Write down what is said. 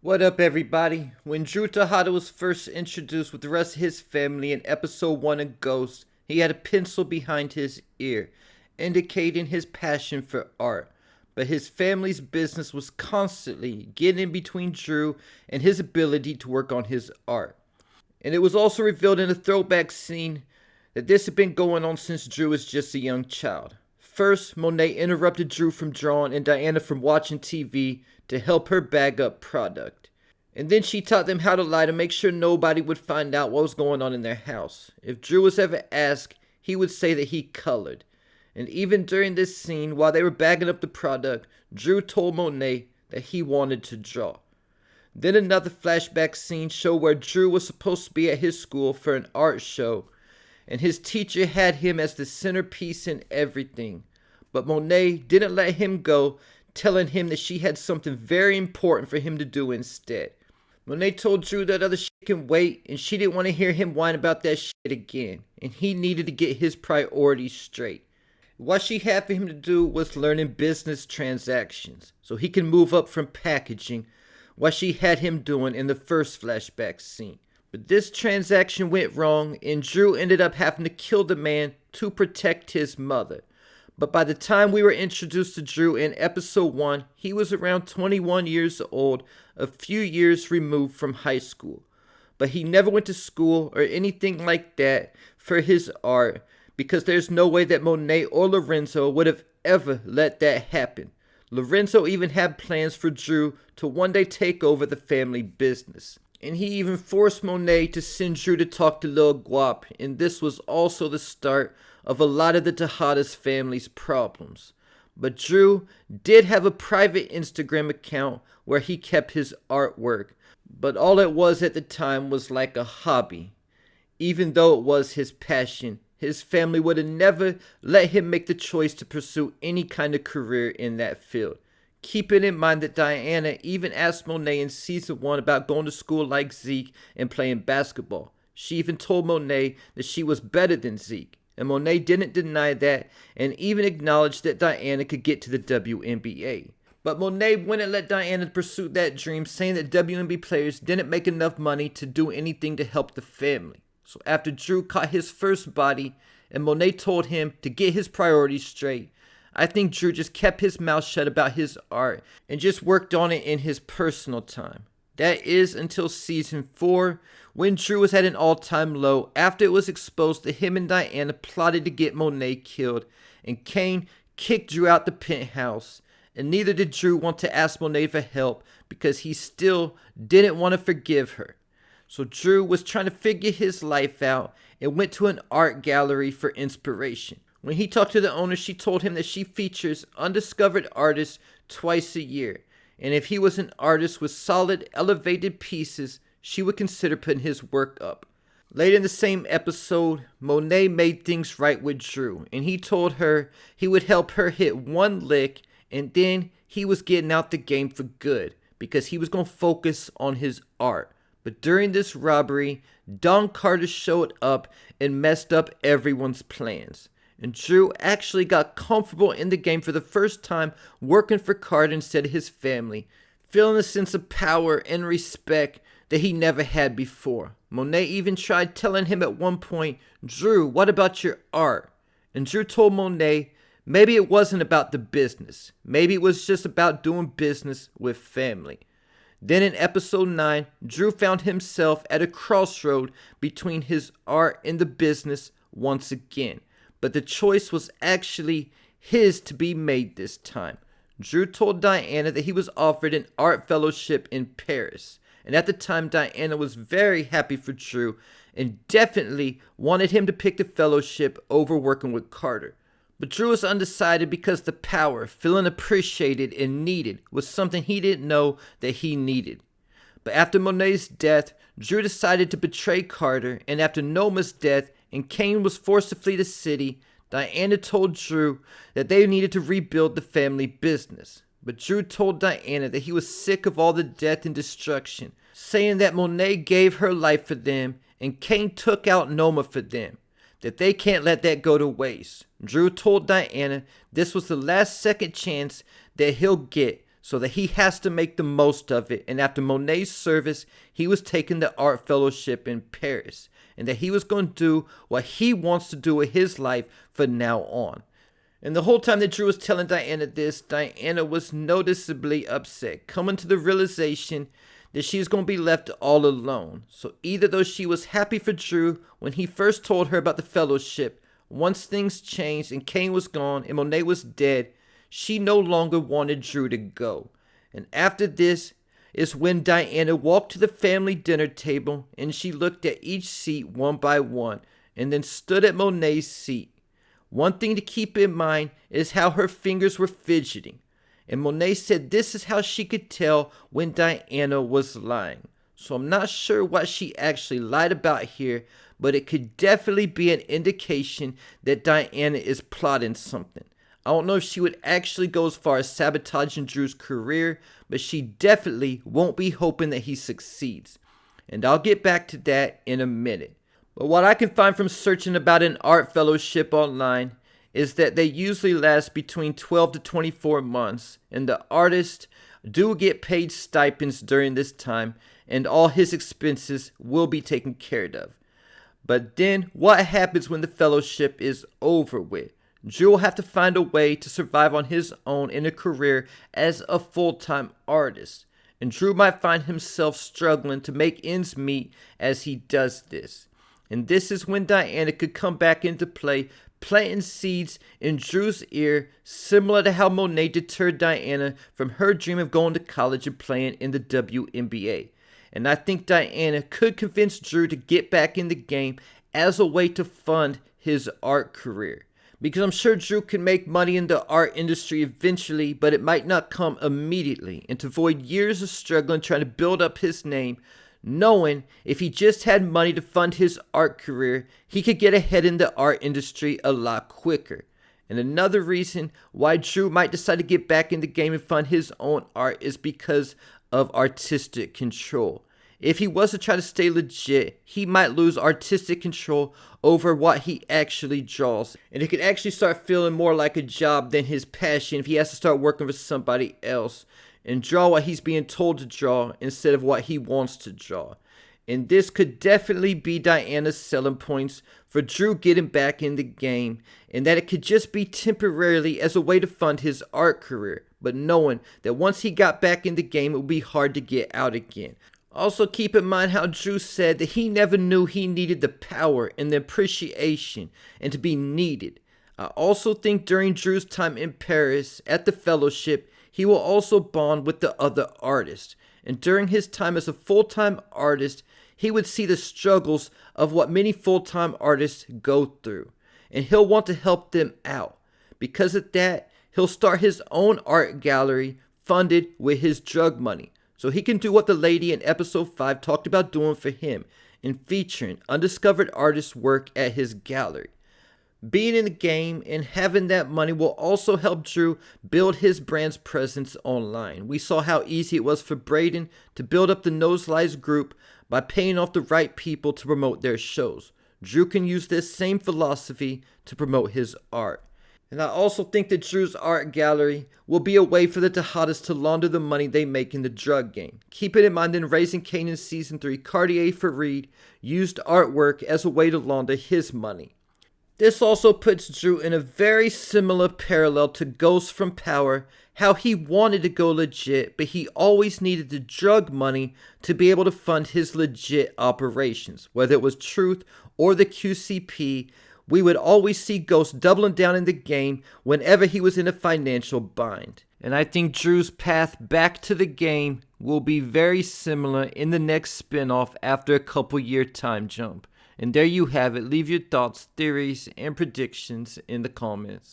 What up, everybody? When Drew Tejada was first introduced with the rest of his family in episode 1 of Ghost, he had a pencil behind his ear, indicating his passion for art. But his family's business was constantly getting in between Drew and his ability to work on his art. And it was also revealed in a throwback scene that this had been going on since Drew was just a young child. First, Monet interrupted Drew from drawing and Diana from watching TV to help her bag up product. And then she taught them how to lie to make sure nobody would find out what was going on in their house. If Drew was ever asked, he would say that he colored. And even during this scene, while they were bagging up the product, Drew told Monet that he wanted to draw. Then another flashback scene showed where Drew was supposed to be at his school for an art show, and his teacher had him as the centerpiece in everything. But Monet didn't let him go, telling him that she had something very important for him to do instead. Monet told Drew that other shit can wait, and she didn't want to hear him whine about that shit again, and he needed to get his priorities straight. What she had for him to do was learning business transactions, so he can move up from packaging, what she had him doing in the first flashback scene. But this transaction went wrong, and Drew ended up having to kill the man to protect his mother. But by the time we were introduced to Drew in episode 1, he was around 21 years old, a few years removed from high school. But he never went to school or anything like that for his art, because there's no way that Monet or Lorenzo would have ever let that happen. Lorenzo even had plans for Drew to one day take over the family business. And he even forced Monet to send Drew to talk to Lil Guap, and this was also the start of a lot of the Tejada's family's problems. But Drew did have a private Instagram account where he kept his artwork, but all it was at the time was like a hobby. Even though it was his passion, his family would have never let him make the choice to pursue any kind of career in that field. Keeping in mind that Diana even asked Monet in season 1 about going to school like Zeke and playing basketball. She even told Monet that she was better than Zeke, and Monet didn't deny that and even acknowledged that Diana could get to the WNBA. But Monet wouldn't let Diana pursue that dream, saying that WNBA players didn't make enough money to do anything to help the family. So after Drew caught his first body and Monet told him to get his priorities straight, I think Drew just kept his mouth shut about his art and just worked on it in his personal time. That is until season 4, when Drew was at an all-time low after it was exposed that him and Diana plotted to get Monet killed, and Kane kicked Drew out the penthouse, and neither did Drew want to ask Monet for help because he still didn't want to forgive her. So Drew was trying to figure his life out and went to an art gallery for inspiration. When he talked to the owner, she told him that she features undiscovered artists twice a year, and if he was an artist with solid, elevated pieces, she would consider putting his work up. Later in the same episode, Monet made things right with Drew, and he told her he would help her hit one lick, and then he was getting out the game for good, because he was going to focus on his art. But during this robbery, Don Carter showed up and messed up everyone's plans. And Drew actually got comfortable in the game for the first time, working for Carter instead of his family, feeling a sense of power and respect that he never had before. Monet even tried telling him at one point, "Drew, what about your art?" And Drew told Monet maybe it wasn't about the business. Maybe it was just about doing business with family. Then in episode 9, Drew found himself at a crossroad between his art and the business once again. But the choice was actually his to be made this time. Drew told Diana that he was offered an art fellowship in Paris. And at the time, Diana was very happy for Drew and definitely wanted him to pick the fellowship over working with Carter. But Drew was undecided because the power, feeling appreciated and needed, was something he didn't know that he needed. But after Monet's death, Drew decided to betray Carter, and after Noma's death and Kane was forced to flee the city, Diana told Drew that they needed to rebuild the family business. But Drew told Diana that he was sick of all the death and destruction, saying that Monet gave her life for them and Kane took out Noma for them, that they can't let that go to waste. Drew told Diana this was the last second chance that he'll get, so that he has to make the most of it. And after Monet's service, he was taking the art fellowship in Paris, and that he was going to do what he wants to do with his life from now on. And the whole time that Drew was telling Diana this, Diana was noticeably upset, coming to the realization that she's going to be left all alone. So either though she was happy for Drew when he first told her about the fellowship, once things changed and Kane was gone and Monet was dead, she no longer wanted Drew to go. And after this is when Diana walked to the family dinner table and she looked at each seat one by one and then stood at Monet's seat. One thing to keep in mind is how her fingers were fidgeting. And Monet said this is how she could tell when Diana was lying. So I'm not sure what she actually lied about here, but it could definitely be an indication that Diana is plotting something. I don't know if she would actually go as far as sabotaging Drew's career, but she definitely won't be hoping that he succeeds. And I'll get back to that in a minute. But what I can find from searching about an art fellowship online is that they usually last between 12 to 24 months, and the artists do get paid stipends during this time, and all his expenses will be taken care of. But then, what happens when the fellowship is over with? Drew will have to find a way to survive on his own in a career as a full-time artist, and Drew might find himself struggling to make ends meet as he does this. And this is when Diana could come back into play, planting seeds in Drew's ear, similar to how Monet deterred Diana from her dream of going to college and playing in the WNBA. And I think Diana could convince Drew to get back in the game as a way to fund his art career. Because I'm sure Drew can make money in the art industry eventually, but it might not come immediately. And to avoid years of struggling trying to build up his name, knowing if he just had money to fund his art career, he could get ahead in the art industry a lot quicker. And another reason why Drew might decide to get back in the game and fund his own art is because of artistic control. If he was to try to stay legit, he might lose artistic control over what he actually draws. And it could actually start feeling more like a job than his passion if he has to start working for somebody else and draw what he's being told to draw instead of what he wants to draw. And this could definitely be Diana's selling points for Drew getting back in the game, and that it could just be temporarily as a way to fund his art career, but knowing that once he got back in the game, it would be hard to get out again. Also keep in mind how Drew said that he never knew he needed the power and the appreciation and to be needed. I also think during Drew's time in Paris at the fellowship, he will also bond with the other artists. And during his time as a full-time artist, he would see the struggles of what many full-time artists go through. And he'll want to help them out. Because of that, he'll start his own art gallery funded with his drug money. So he can do what the lady in episode 5 talked about doing for him and featuring undiscovered artists' work at his gallery. Being in the game and having that money will also help Drew build his brand's presence online. We saw how easy it was for Braden to build up the Noselies group by paying off the right people to promote their shows. Drew can use this same philosophy to promote his art. And I also think that Drew's art gallery will be a way for the Tejadas to launder the money they make in the drug game. Keep it in mind that in Raising Kanan in Season 3, Cartier Farid used artwork as a way to launder his money. This also puts Drew in a very similar parallel to Ghost from Power, how he wanted to go legit, but he always needed the drug money to be able to fund his legit operations. Whether it was Truth or the QCP, we would always see Ghost doubling down in the game whenever he was in a financial bind. And I think Drew's path back to the game will be very similar in the next spin-off after a couple-year time jump. And there you have it. Leave your thoughts, theories, and predictions in the comments.